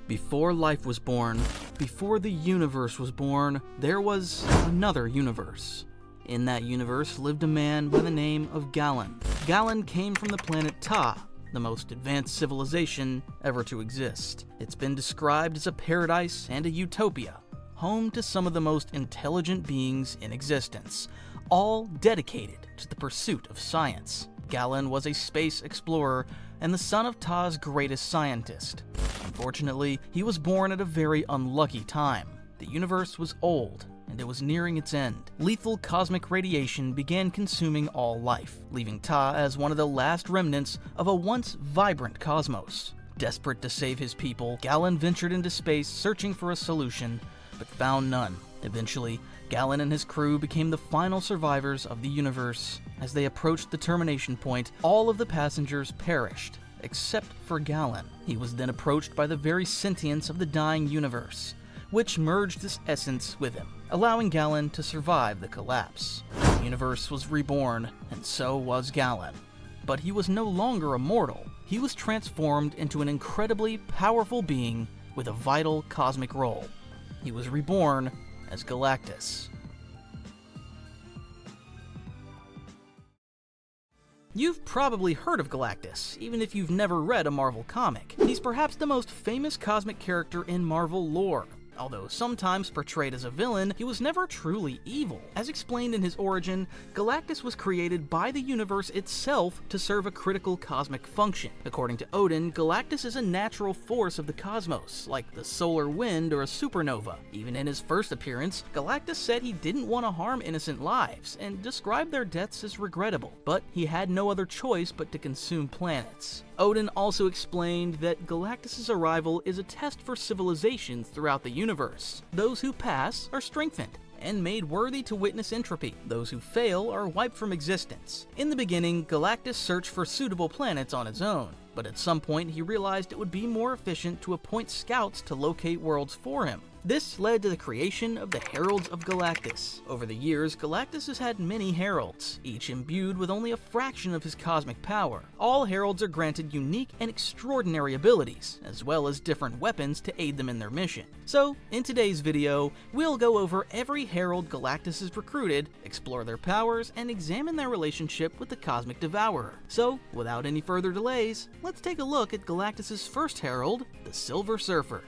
Before life was born, before the universe was born, there was another universe. In that universe lived a man by the name of Galen. Galen came from the planet Ta, the most advanced civilization ever to exist. It's been described as a paradise and a utopia, home to some of the most intelligent beings in existence, all dedicated to the pursuit of science. Galen was a space explorer and the son of Ta's greatest scientist. Unfortunately, he was born at a very unlucky time. The universe was old, and it was nearing its end. Lethal cosmic radiation began consuming all life, leaving Ta as one of the last remnants of a once vibrant cosmos. Desperate to save his people, Galen ventured into space searching for a solution, but found none. Eventually, Galen and his crew became the final survivors of the universe. As they approached the termination point, all of the passengers perished, except for Galen. He was then approached by the very sentience of the dying universe, which merged its essence with him, allowing Galen to survive the collapse. The universe was reborn, and so was Galen. But he was no longer immortal. He was transformed into an incredibly powerful being with a vital cosmic role. He was reborn as Galactus. You've probably heard of Galactus, even if you've never read a Marvel comic. He's perhaps the most famous cosmic character in Marvel lore. Although sometimes portrayed as a villain, he was never truly evil. As explained in his origin, Galactus was created by the universe itself to serve a critical cosmic function. According to Odin, Galactus is a natural force of the cosmos, like the solar wind or a supernova. Even in his first appearance, Galactus said he didn't want to harm innocent lives, and described their deaths as regrettable, but he had no other choice but to consume planets. Odin also explained that Galactus' arrival is a test for civilizations throughout the universe. Those who pass are strengthened and made worthy to witness entropy. Those who fail are wiped from existence. In the beginning, Galactus searched for suitable planets on his own, but at some point he realized it would be more efficient to appoint scouts to locate worlds for him. This led to the creation of the Heralds of Galactus. Over the years, Galactus has had many Heralds, each imbued with only a fraction of his cosmic power. All Heralds are granted unique and extraordinary abilities, as well as different weapons to aid them in their mission. So, in today's video, we'll go over every Herald Galactus has recruited, explore their powers, and examine their relationship with the Cosmic Devourer. So, without any further delays, let's take a look at Galactus' first Herald, the Silver Surfer.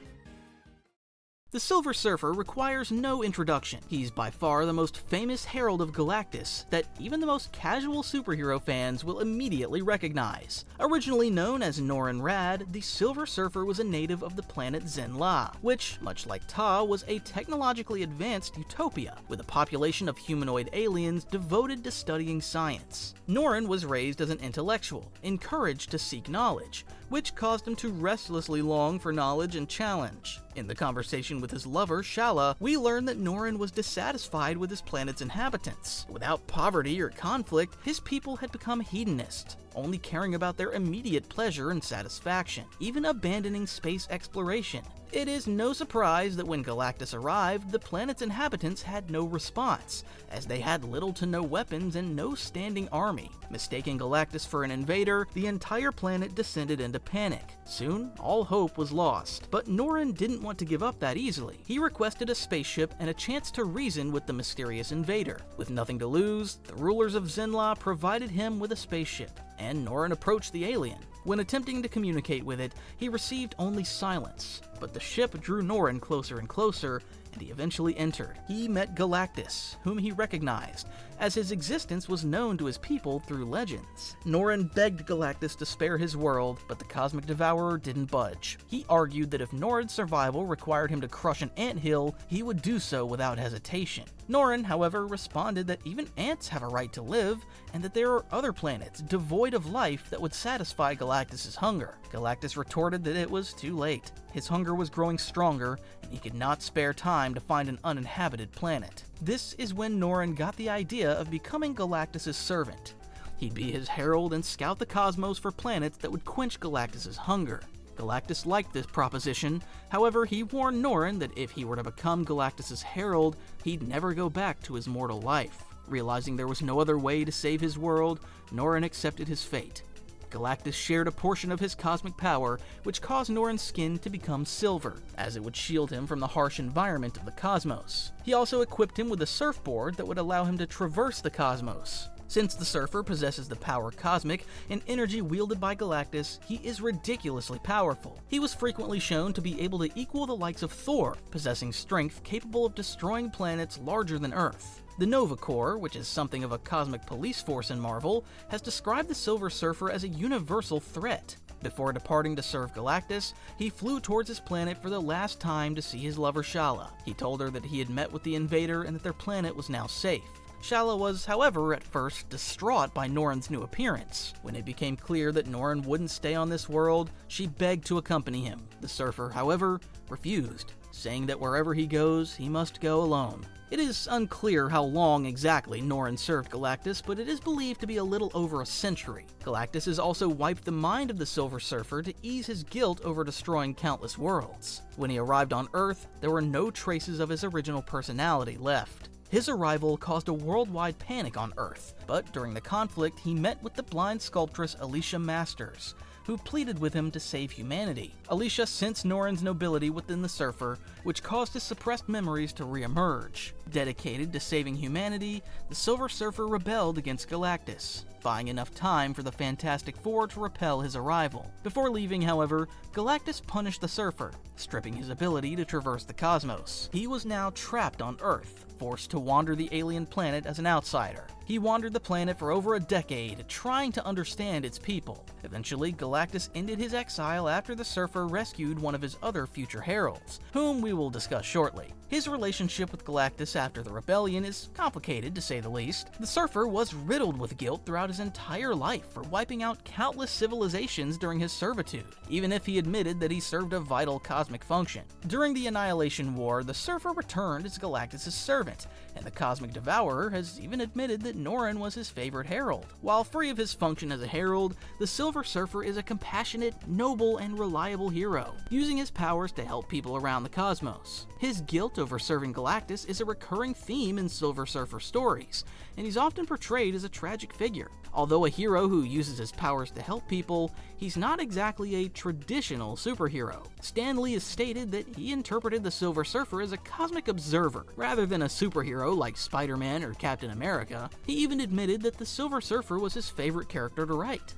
The Silver Surfer requires no introduction. He's by far the most famous Herald of Galactus that even the most casual superhero fans will immediately recognize. Originally known as Norrin Radd, the Silver Surfer was a native of the planet Zenn-La, which, much like Ta, was a technologically advanced utopia with a population of humanoid aliens devoted to studying science. Norrin was raised as an intellectual, encouraged to seek knowledge, which caused him to restlessly long for knowledge and challenge. In the conversation with his lover, Shala, we learn that Norrin was dissatisfied with his planet's inhabitants. Without poverty or conflict, his people had become hedonists, only caring about their immediate pleasure and satisfaction, even abandoning space exploration. It is no surprise that when Galactus arrived, the planet's inhabitants had no response, as they had little to no weapons and no standing army. Mistaking Galactus for an invader, the entire planet descended into panic. Soon, all hope was lost, but Norrin didn't want to give up that easily. He requested a spaceship and a chance to reason with the mysterious invader. With nothing to lose, the rulers of Zenn-La provided him with a spaceship, and Norrin approached the alien. When attempting to communicate with it, he received only silence, but the ship drew Norrin closer and closer, and he eventually entered. He met Galactus, whom he recognized, as his existence was known to his people through legends. Norrin begged Galactus to spare his world, but the Cosmic Devourer didn't budge. He argued that if Norrin's survival required him to crush an anthill, he would do so without hesitation. Norrin, however, responded that even ants have a right to live, and that there are other planets devoid of life that would satisfy Galactus' hunger. Galactus retorted that it was too late. His hunger was growing stronger, and he could not spare time to find an uninhabited planet. This is when Norrin got the idea of becoming Galactus' servant. He'd be his herald and scout the cosmos for planets that would quench Galactus' hunger. Galactus liked this proposition, however he warned Norrin that if he were to become Galactus' herald, he'd never go back to his mortal life. Realizing there was no other way to save his world, Norrin accepted his fate. Galactus shared a portion of his cosmic power, which caused Norrin's skin to become silver, as it would shield him from the harsh environment of the cosmos. He also equipped him with a surfboard that would allow him to traverse the cosmos. Since the Surfer possesses the power cosmic, an energy wielded by Galactus, he is ridiculously powerful. He was frequently shown to be able to equal the likes of Thor, possessing strength capable of destroying planets larger than Earth. The Nova Corps, which is something of a cosmic police force in Marvel, has described the Silver Surfer as a universal threat. Before departing to serve Galactus, he flew towards his planet for the last time to see his lover Shala. He told her that he had met with the invader and that their planet was now safe. Shala was, however, at first distraught by Norrin's new appearance. When it became clear that Norrin wouldn't stay on this world, she begged to accompany him. The Surfer, however, refused, saying that wherever he goes, he must go alone. It is unclear how long exactly Norrin served Galactus, but it is believed to be a little over a century. Galactus has also wiped the mind of the Silver Surfer to ease his guilt over destroying countless worlds. When he arrived on Earth, there were no traces of his original personality left. His arrival caused a worldwide panic on Earth, but during the conflict he met with the blind sculptress Alicia Masters, who pleaded with him to save humanity. Alicia sensed Norrin's nobility within the Surfer, which caused his suppressed memories to re-emerge. Dedicated to saving humanity, the Silver Surfer rebelled against Galactus, buying enough time for the Fantastic Four to repel his arrival. Before leaving, however, Galactus punished the Surfer, stripping his ability to traverse the cosmos. He was now trapped on Earth, forced to wander the alien planet as an outsider. He wandered the planet for over a decade, trying to understand its people. Eventually, Galactus ended his exile after the Surfer rescued one of his other future Heralds, whom we will discuss shortly. His relationship with Galactus after the rebellion is complicated, to say the least. The Surfer was riddled with guilt throughout his entire life for wiping out countless civilizations during his servitude, even if he admitted that he served a vital cosmic function. During the Annihilation War, the Surfer returned as Galactus' servant, and the Cosmic Devourer has even admitted that Norrin was his favorite Herald. While free of his function as a Herald, the Silver Surfer is a compassionate, noble, and reliable hero, using his powers to help people around the cosmos. His guilt over serving Galactus is a recurring theme in Silver Surfer stories, and he's often portrayed as a tragic figure. Although a hero who uses his powers to help people, he's not exactly a traditional superhero. Stan Lee has stated that he interpreted the Silver Surfer as a cosmic observer, rather than a superhero like Spider-Man or Captain America. He even admitted that the Silver Surfer was his favorite character to write.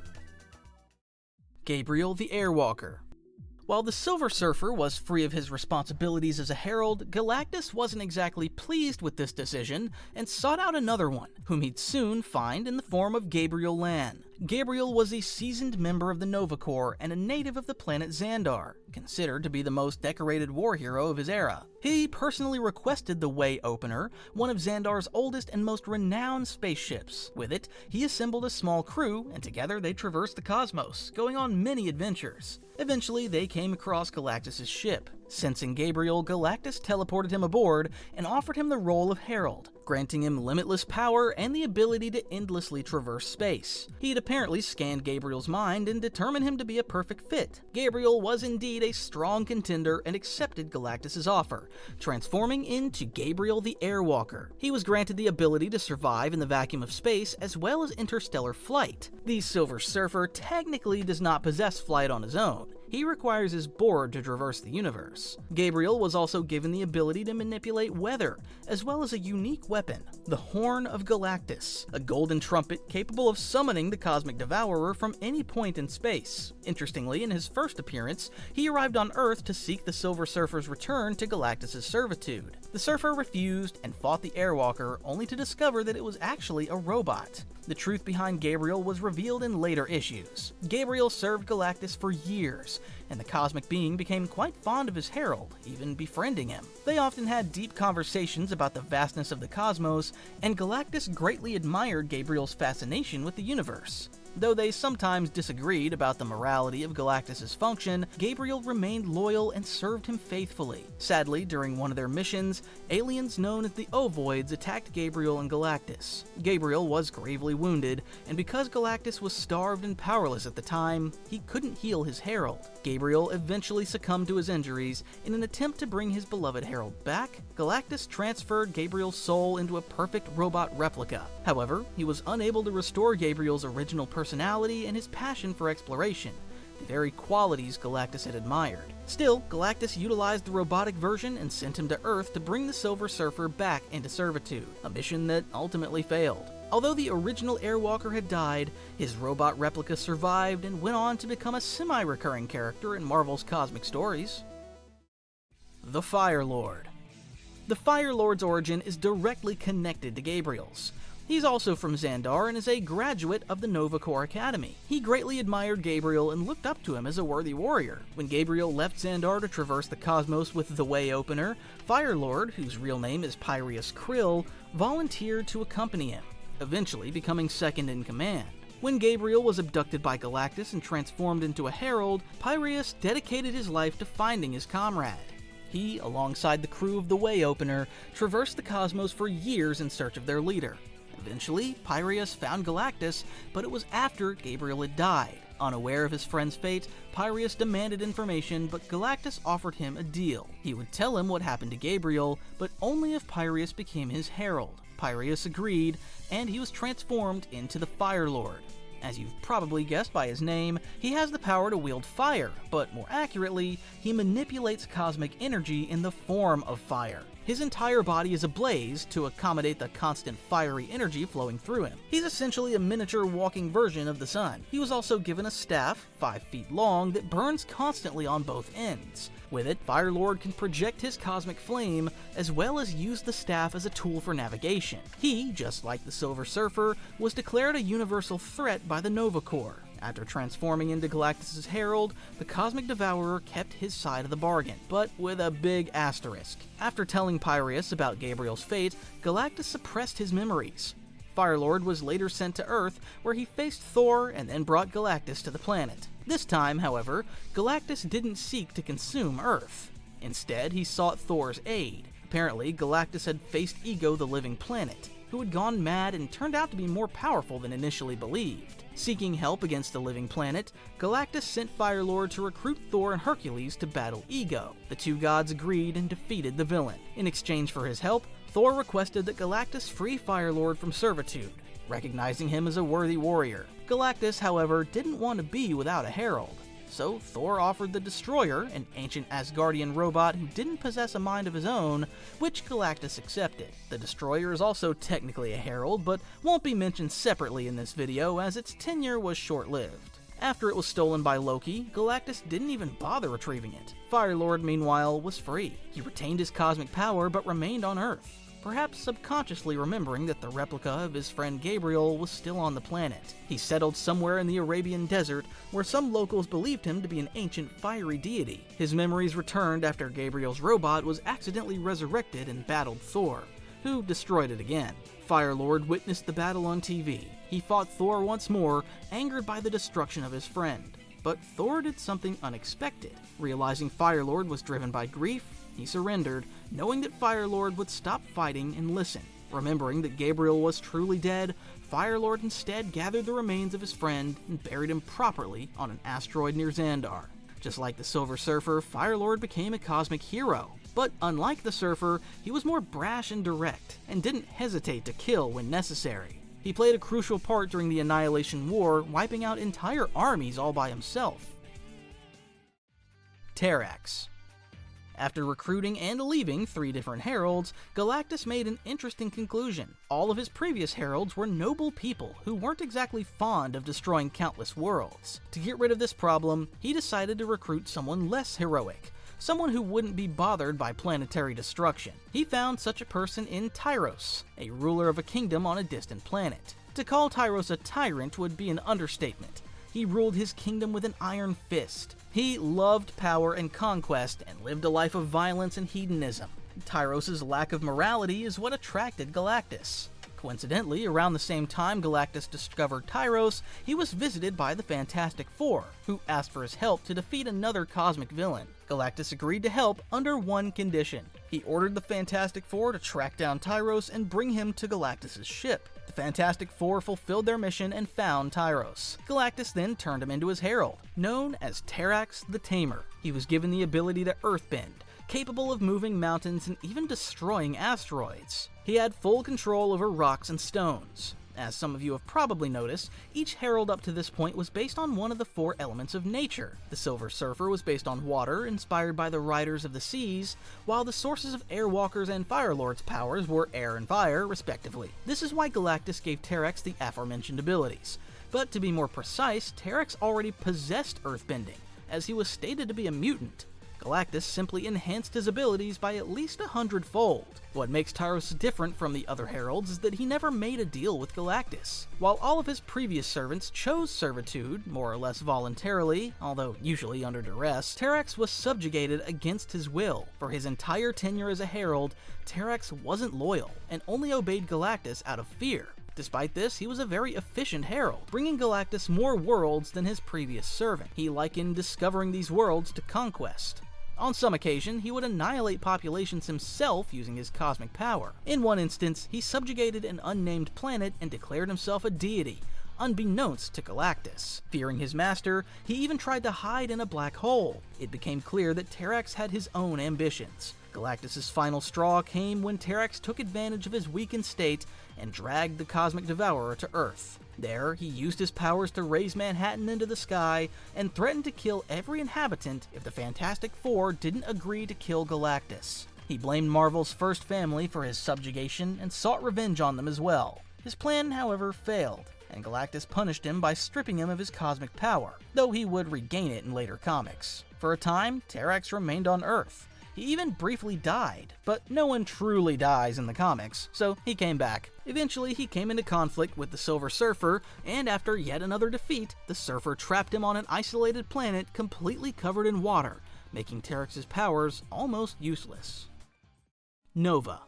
Gabriel the Airwalker. While the Silver Surfer was free of his responsibilities as a herald, Galactus wasn't exactly pleased with this decision and sought out another one, whom he'd soon find in the form of Gabriel Lan. Gabriel was a seasoned member of the Nova Corps and a native of the planet Xandar, considered to be the most decorated war hero of his era. He personally requested the Way Opener, one of Xandar's oldest and most renowned spaceships. With it, he assembled a small crew, and together they traversed the cosmos, going on many adventures. Eventually, they came across Galactus' ship. Sensing Gabriel, Galactus teleported him aboard and offered him the role of Herald, granting him limitless power and the ability to endlessly traverse space. He'd apparently scanned Gabriel's mind and determined him to be a perfect fit. Gabriel was indeed a strong contender and accepted Galactus' offer, transforming into Gabriel the Airwalker. He was granted the ability to survive in the vacuum of space as well as interstellar flight. The Silver Surfer technically does not possess flight on his own. He requires his board to traverse the universe. Gabriel was also given the ability to manipulate weather, as well as a unique weapon, the Horn of Galactus, a golden trumpet capable of summoning the Cosmic Devourer from any point in space. Interestingly, in his first appearance, he arrived on Earth to seek the Silver Surfer's return to Galactus' servitude. The Surfer refused and fought the Airwalker, only to discover that it was actually a robot. The truth behind Gabriel was revealed in later issues. Gabriel served Galactus for years, and the cosmic being became quite fond of his herald, even befriending him. They often had deep conversations about the vastness of the cosmos, and Galactus greatly admired Gabriel's fascination with the universe. Though they sometimes disagreed about the morality of Galactus' function, Gabriel remained loyal and served him faithfully. Sadly, during one of their missions, aliens known as the Ovoids attacked Gabriel and Galactus. Gabriel was gravely wounded, and because Galactus was starved and powerless at the time, he couldn't heal his herald. Gabriel eventually succumbed to his injuries. In an attempt to bring his beloved herald back, Galactus transferred Gabriel's soul into a perfect robot replica. However, he was unable to restore Gabriel's original personality and his passion for exploration, the very qualities Galactus had admired. Still, Galactus utilized the robotic version and sent him to Earth to bring the Silver Surfer back into servitude, a mission that ultimately failed. Although the original Airwalker had died, his robot replica survived and went on to become a semi-recurring character in Marvel's cosmic stories. The Firelord. The Firelord's origin is directly connected to Gabriel's. He's also from Xandar and is a graduate of the Nova Corps Academy. He greatly admired Gabriel and looked up to him as a worthy warrior. When Gabriel left Xandar to traverse the cosmos with the Way Opener, Firelord, whose real name is Pyreus Krill, volunteered to accompany him, eventually becoming second in command. When Gabriel was abducted by Galactus and transformed into a Herald, Pyreus dedicated his life to finding his comrade. He, alongside the crew of the Way Opener, traversed the cosmos for years in search of their leader. Eventually, Pyreus found Galactus, but it was after Gabriel had died. Unaware of his friend's fate, Pyreus demanded information, but Galactus offered him a deal. He would tell him what happened to Gabriel, but only if Pyreus became his herald. Pyreus agreed, and he was transformed into the Firelord. As you've probably guessed by his name, he has the power to wield fire, but more accurately, he manipulates cosmic energy in the form of fire. His entire body is ablaze to accommodate the constant fiery energy flowing through him. He's essentially a miniature walking version of the sun. He was also given a staff, 5 feet long, that burns constantly on both ends. With it, Firelord can project his cosmic flame, as well as use the staff as a tool for navigation. He, just like the Silver Surfer, was declared a universal threat by the Nova Corps. After transforming into Galactus' Herald, the Cosmic Devourer kept his side of the bargain, but with a big asterisk. After telling Pyreus about Gabriel's fate, Galactus suppressed his memories. Firelord was later sent to Earth, where he faced Thor and then brought Galactus to the planet. This time, however, Galactus didn't seek to consume Earth. Instead, he sought Thor's aid. Apparently, Galactus had faced Ego the Living Planet, who had gone mad and turned out to be more powerful than initially believed. Seeking help against the Living Planet, Galactus sent Firelord to recruit Thor and Hercules to battle Ego. The two gods agreed and defeated the villain. In exchange for his help, Thor requested that Galactus free Firelord from servitude, recognizing him as a worthy warrior. Galactus, however, didn't want to be without a herald. So Thor offered the Destroyer, an ancient Asgardian robot who didn't possess a mind of his own, which Galactus accepted. The Destroyer is also technically a herald, but won't be mentioned separately in this video as its tenure was short-lived. After it was stolen by Loki, Galactus didn't even bother retrieving it. Firelord, meanwhile, was free. He retained his cosmic power but remained on Earth, perhaps subconsciously remembering that the replica of his friend Gabriel was still on the planet. He settled somewhere in the Arabian desert, where some locals believed him to be an ancient fiery deity. His memories returned after Gabriel's robot was accidentally resurrected and battled Thor, who destroyed it again. Firelord witnessed the battle on TV. He fought Thor once more, angered by the destruction of his friend. But Thor did something unexpected. Realizing Firelord was driven by grief, he surrendered, knowing that Firelord would stop fighting and listen. Remembering that Gabriel was truly dead, Firelord instead gathered the remains of his friend and buried him properly on an asteroid near Xandar. Just like the Silver Surfer, Firelord became a cosmic hero. But unlike the Surfer, he was more brash and direct, and didn't hesitate to kill when necessary. He played a crucial part during the Annihilation War, wiping out entire armies all by himself. Terrax. After recruiting and leaving 3 different heralds, Galactus made an interesting conclusion. All of his previous heralds were noble people who weren't exactly fond of destroying countless worlds. To get rid of this problem, he decided to recruit someone less heroic, someone who wouldn't be bothered by planetary destruction. He found such a person in Tyros, a ruler of a kingdom on a distant planet. To call Tyros a tyrant would be an understatement. He ruled his kingdom with an iron fist. He loved power and conquest and lived a life of violence and hedonism. Tyros' lack of morality is what attracted Galactus. Coincidentally, around the same time Galactus discovered Tyros, he was visited by the Fantastic Four, who asked for his help to defeat another cosmic villain. Galactus agreed to help under one condition. He ordered the Fantastic Four to track down Tyros and bring him to Galactus' ship. The Fantastic Four fulfilled their mission and found Tyros. Galactus then turned him into his herald, known as Terrax the Tamer. He was given the ability to earthbend, capable of moving mountains and even destroying asteroids. He had full control over rocks and stones. As some of you have probably noticed, each herald up to this point was based on one of the 4 elements of nature. The Silver Surfer was based on water, inspired by the Riders of the Seas, while the sources of Airwalker's and Firelord's powers were air and fire, respectively. This is why Galactus gave Terrax the aforementioned abilities. But to be more precise, Terrax already possessed earthbending, as he was stated to be a mutant. Galactus simply enhanced his abilities by at least 100-fold. What makes Tyros different from the other heralds is that he never made a deal with Galactus. While all of his previous servants chose servitude, more or less voluntarily, although usually under duress, Terrax was subjugated against his will. For his entire tenure as a herald, Terrax wasn't loyal, and only obeyed Galactus out of fear. Despite this, he was a very efficient herald, bringing Galactus more worlds than his previous servant. He likened discovering these worlds to conquest. On some occasion, he would annihilate populations himself using his cosmic power. In one instance, he subjugated an unnamed planet and declared himself a deity, unbeknownst to Galactus. Fearing his master, he even tried to hide in a black hole. It became clear that Terrax had his own ambitions. Galactus' final straw came when Terrax took advantage of his weakened state and dragged the Cosmic Devourer to Earth. There, he used his powers to raise Manhattan into the sky and threatened to kill every inhabitant if the Fantastic Four didn't agree to kill Galactus. He blamed Marvel's first family for his subjugation and sought revenge on them as well. His plan, however, failed, and Galactus punished him by stripping him of his cosmic power, though he would regain it in later comics. For a time, Terrax remained on Earth. He even briefly died, but no one truly dies in the comics, so he came back. Eventually, he came into conflict with the Silver Surfer, and after yet another defeat, the Surfer trapped him on an isolated planet completely covered in water, making Terrax's powers almost useless. Nova.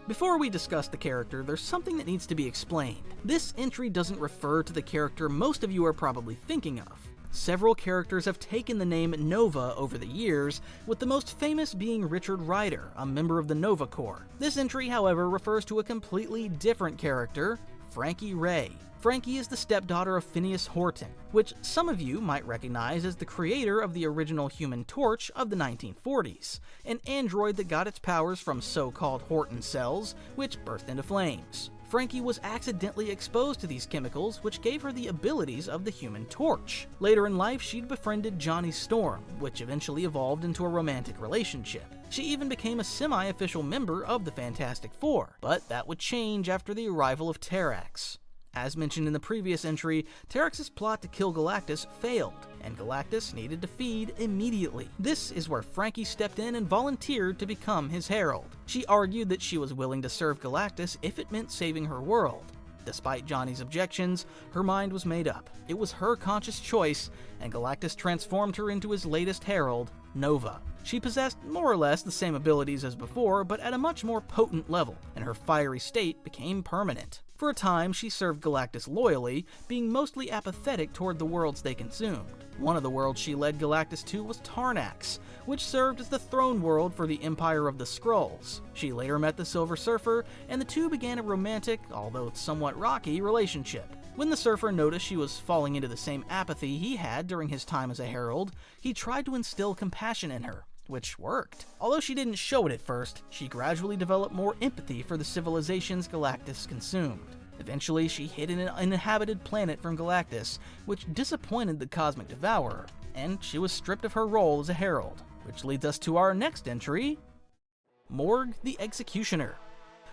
Before we discuss the character, there's something that needs to be explained. This entry doesn't refer to the character most of you are probably thinking of. Several characters have taken the name Nova over the years, with the most famous being Richard Rider, a member of the Nova Corps. This entry, however, refers to a completely different character, Frankie Ray. Frankie is the stepdaughter of Phineas Horton, which some of you might recognize as the creator of the original Human Torch of the 1940s, an android that got its powers from so-called Horton cells, which burst into flames. Frankie was accidentally exposed to these chemicals, which gave her the abilities of the Human Torch. Later in life, she'd befriended Johnny Storm, which eventually evolved into a romantic relationship. She even became a semi-official member of the Fantastic Four, but that would change after the arrival of Terrax. As mentioned in the previous entry, Terrax's plot to kill Galactus failed, and Galactus needed to feed immediately. This is where Frankie stepped in and volunteered to become his herald. She argued that she was willing to serve Galactus if it meant saving her world. Despite Johnny's objections, her mind was made up. It was her conscious choice, and Galactus transformed her into his latest herald, Nova. She possessed more or less the same abilities as before, but at a much more potent level, and her fiery state became permanent. For a time, she served Galactus loyally, being mostly apathetic toward the worlds they consumed. One of the worlds she led Galactus to was Tarnax, which served as the throne world for the Empire of the Skrulls. She later met the Silver Surfer, and the two began a romantic, although somewhat rocky, relationship. When the Surfer noticed she was falling into the same apathy he had during his time as a herald, he tried to instill compassion in her, which worked. Although she didn't show it at first, she gradually developed more empathy for the civilizations Galactus consumed. Eventually, she hid in an uninhabited planet from Galactus, which disappointed the Cosmic Devourer, and she was stripped of her role as a herald. Which leads us to our next entry, Morg The Executioner.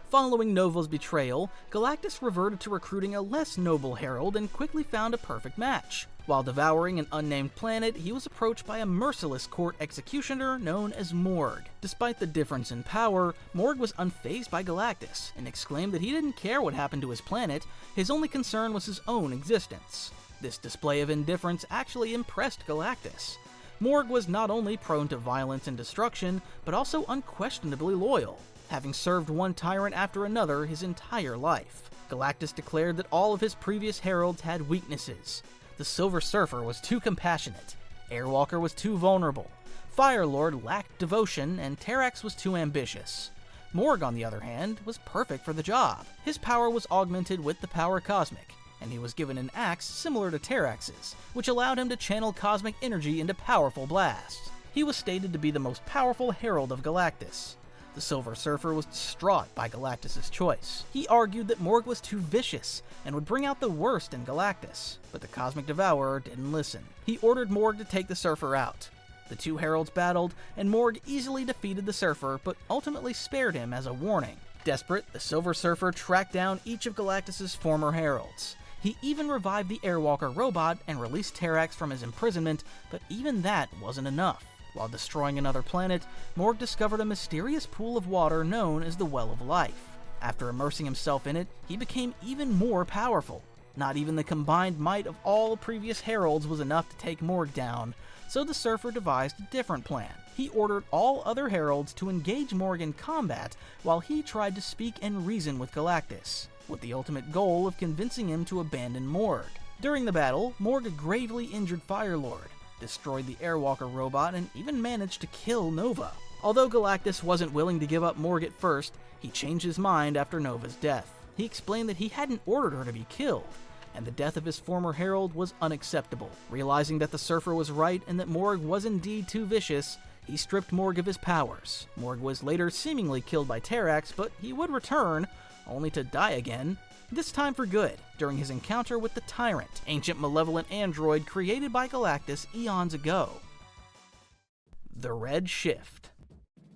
Following Nova's betrayal, Galactus reverted to recruiting a less noble herald and quickly found a perfect match. While devouring an unnamed planet, he was approached by a merciless court executioner known as Morg. Despite the difference in power, Morg was unfazed by Galactus and exclaimed that he didn't care what happened to his planet, his only concern was his own existence. This display of indifference actually impressed Galactus. Morg was not only prone to violence and destruction, but also unquestionably loyal, having served one tyrant after another his entire life. Galactus declared that all of his previous heralds had weaknesses. The Silver Surfer was too compassionate, Airwalker was too vulnerable, Firelord lacked devotion, and Terrax was too ambitious. Morg, on the other hand, was perfect for the job. His power was augmented with the power cosmic, and he was given an axe similar to Terrax's, which allowed him to channel cosmic energy into powerful blasts. He was stated to be the most powerful herald of Galactus. The Silver Surfer was distraught by Galactus' choice. He argued that Morg was too vicious and would bring out the worst in Galactus, but the Cosmic Devourer didn't listen. He ordered Morg to take the Surfer out. The two Heralds battled, and Morg easily defeated the Surfer, but ultimately spared him as a warning. Desperate, the Silver Surfer tracked down each of Galactus' former Heralds. He even revived the Airwalker robot and released Terrax from his imprisonment, but even that wasn't enough. While destroying another planet, Morg discovered a mysterious pool of water known as the Well of Life. After immersing himself in it, he became even more powerful. Not even the combined might of all previous Heralds was enough to take Morg down, so the Surfer devised a different plan. He ordered all other Heralds to engage Morg in combat while he tried to speak and reason with Galactus, with the ultimate goal of convincing him to abandon Morg. During the battle, Morg gravely injured Firelord, destroyed the Airwalker robot, and even managed to kill Nova. Although Galactus wasn't willing to give up Morg at first, he changed his mind after Nova's death. He explained that he hadn't ordered her to be killed, and the death of his former Herald was unacceptable. Realizing that the Surfer was right and that Morg was indeed too vicious, he stripped Morg of his powers. Morg was later seemingly killed by Terrax, but he would return, only to die again, this time for good, during his encounter with the Tyrant, ancient malevolent android created by Galactus eons ago. The Red Shift.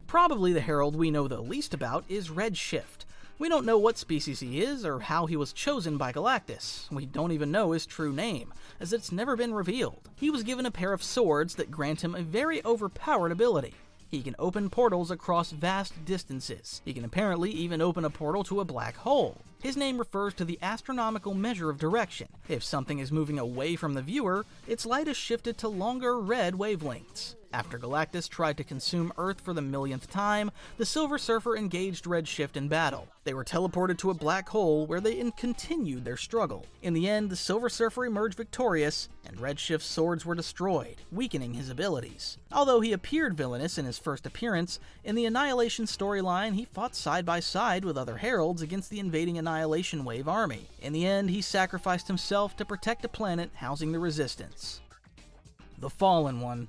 Probably the Herald we know the least about is Red Shift. We don't know what species he is or how he was chosen by Galactus. We don't even know his true name, as it's never been revealed. He was given a pair of swords that grant him a very overpowered ability. He can open portals across vast distances. He can apparently even open a portal to a black hole. His name refers to the astronomical measure of direction. If something is moving away from the viewer, its light is shifted to longer red wavelengths. After Galactus tried to consume Earth for the millionth time, the Silver Surfer engaged Red Shift in battle. They were teleported to a black hole where they continued their struggle. In the end, the Silver Surfer emerged victorious, and Red Shift's swords were destroyed, weakening his abilities. Although he appeared villainous in his first appearance, in the Annihilation storyline he fought side by side with other Heralds against the invading Annihilation Wave army. In the end, he sacrificed himself to protect a planet housing the Resistance. The Fallen One.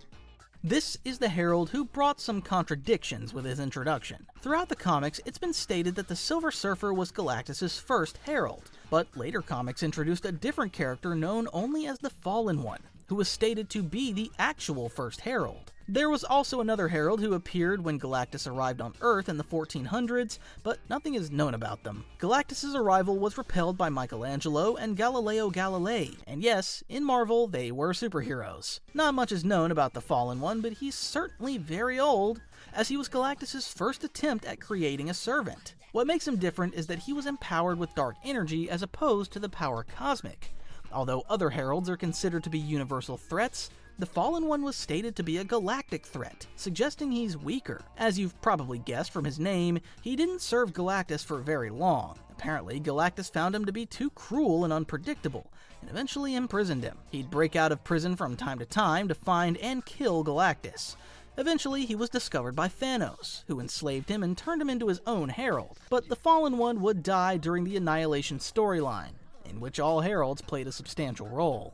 This is the Herald who brought some contradictions with his introduction. Throughout the comics, it's been stated that the Silver Surfer was Galactus' first Herald, but later comics introduced a different character known only as the Fallen One, who was stated to be the actual first Herald. There was also another Herald who appeared when Galactus arrived on Earth in the 1400s, but nothing is known about them. Galactus' arrival was repelled by Michelangelo and Galileo Galilei, and yes, in Marvel, they were superheroes. Not much is known about the Fallen One, but he's certainly very old, as he was Galactus' first attempt at creating a servant. What makes him different is that he was empowered with dark energy as opposed to the power cosmic. Although other Heralds are considered to be universal threats, the Fallen One was stated to be a galactic threat, suggesting he's weaker. As you've probably guessed from his name, he didn't serve Galactus for very long. Apparently, Galactus found him to be too cruel and unpredictable, and eventually imprisoned him. He'd break out of prison from time to time to find and kill Galactus. Eventually, he was discovered by Thanos, who enslaved him and turned him into his own Herald. But the Fallen One would die during the Annihilation storyline, in which all Heralds played a substantial role.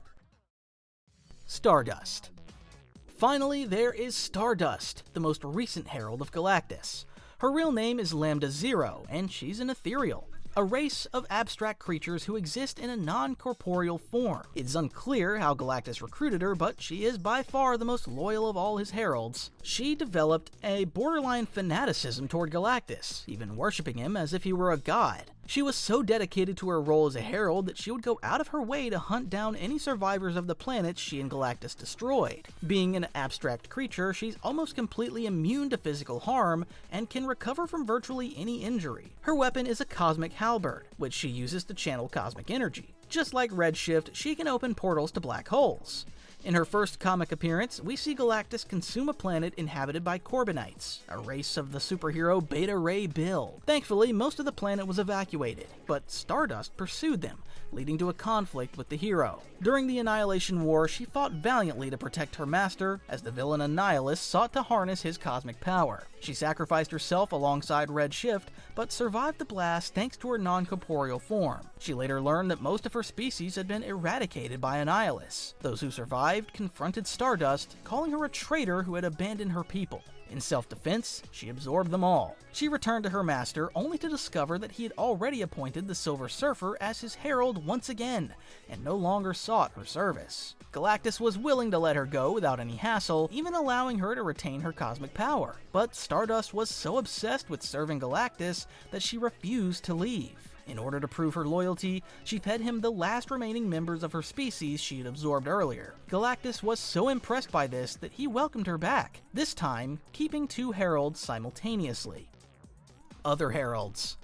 Stardust. Finally, there is Stardust, the most recent Herald of Galactus. Her real name is Lambda Zero, and she's an ethereal, a race of abstract creatures who exist in a non-corporeal form. It's unclear how Galactus recruited her, but she is by far the most loyal of all his Heralds. She developed a borderline fanaticism toward Galactus, even worshipping him as if he were a god. She was so dedicated to her role as a Herald that she would go out of her way to hunt down any survivors of the planets she and Galactus destroyed. Being an abstract creature, she's almost completely immune to physical harm and can recover from virtually any injury. Her weapon is a cosmic halberd, which she uses to channel cosmic energy. Just like Red Shift, she can open portals to black holes. In her first comic appearance, we see Galactus consume a planet inhabited by Corbinites, a race of the superhero Beta Ray Bill. Thankfully, most of the planet was evacuated, but Stardust pursued them, leading to a conflict with the hero. During the Annihilation War, she fought valiantly to protect her master, as the villain Annihilus sought to harness his cosmic power. She sacrificed herself alongside Red Shift, but survived the blast thanks to her non-corporeal form. She later learned that most of her species had been eradicated by Annihilus. Those who survived confronted Stardust, calling her a traitor who had abandoned her people. In self-defense, she absorbed them all. She returned to her master only to discover that he had already appointed the Silver Surfer as his herald once again, and no longer sought her service. Galactus was willing to let her go without any hassle, even allowing her to retain her cosmic power. But Stardust was so obsessed with serving Galactus that she refused to leave. In order to prove her loyalty, she fed him the last remaining members of her species she had absorbed earlier. Galactus was so impressed by this that he welcomed her back, this time keeping 2 heralds simultaneously. Other heralds.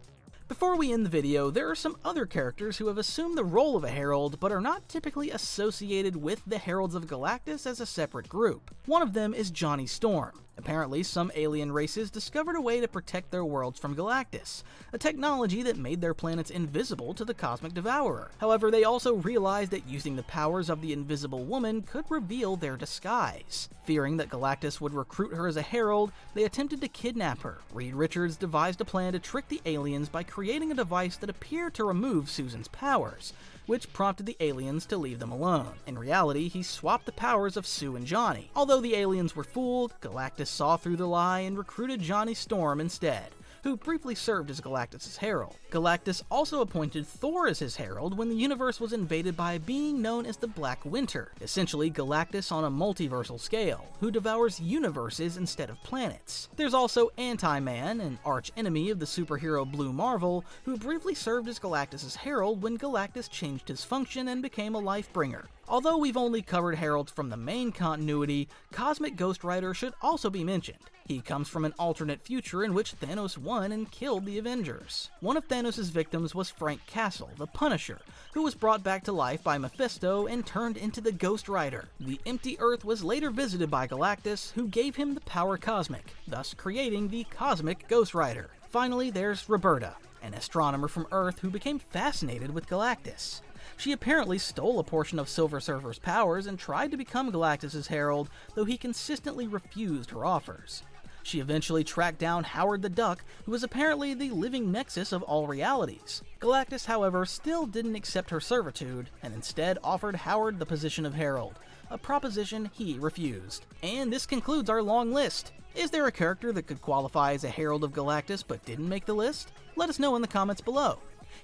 Before we end the video, there are some other characters who have assumed the role of a herald but are not typically associated with the Heralds of Galactus as a separate group. One of them is Johnny Storm. Apparently, some alien races discovered a way to protect their worlds from Galactus, a technology that made their planets invisible to the Cosmic Devourer. However, they also realized that using the powers of the Invisible Woman could reveal their disguise. Fearing that Galactus would recruit her as a herald, they attempted to kidnap her. Reed Richards devised a plan to trick the aliens by creating a device that appeared to remove Susan's powers, which prompted the aliens to leave them alone. In reality, he swapped the powers of Sue and Johnny. Although the aliens were fooled, Galactus saw through the lie and recruited Johnny Storm instead, who briefly served as Galactus' herald. Galactus also appointed Thor as his herald when the universe was invaded by a being known as the Black Winter, essentially Galactus on a multiversal scale, who devours universes instead of planets. There's also Anti-Man, an arch-enemy of the superhero Blue Marvel, who briefly served as Galactus' herald when Galactus changed his function and became a Life-Bringer. Although we've only covered heralds from the main continuity, Cosmic Ghost Rider should also be mentioned. He comes from an alternate future in which Thanos won and killed the Avengers. One of Thanos' victims was Frank Castle, the Punisher, who was brought back to life by Mephisto and turned into the Ghost Rider. The empty Earth was later visited by Galactus, who gave him the power Cosmic, thus creating the Cosmic Ghost Rider. Finally, there's Roberta, an astronomer from Earth who became fascinated with Galactus. She apparently stole a portion of Silver Surfer's powers and tried to become Galactus' herald, though he consistently refused her offers. She eventually tracked down Howard the Duck, who was apparently the living nexus of all realities. Galactus, however, still didn't accept her servitude, and instead offered Howard the position of herald, a proposition he refused. And this concludes our long list. Is there a character that could qualify as a Herald of Galactus but didn't make the list? Let us know in the comments below.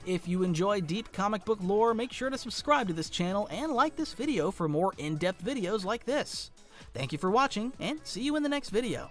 If you enjoy deep comic book lore, make sure to subscribe to this channel and like this video for more in-depth videos like this. Thank you for watching, and see you in the next video.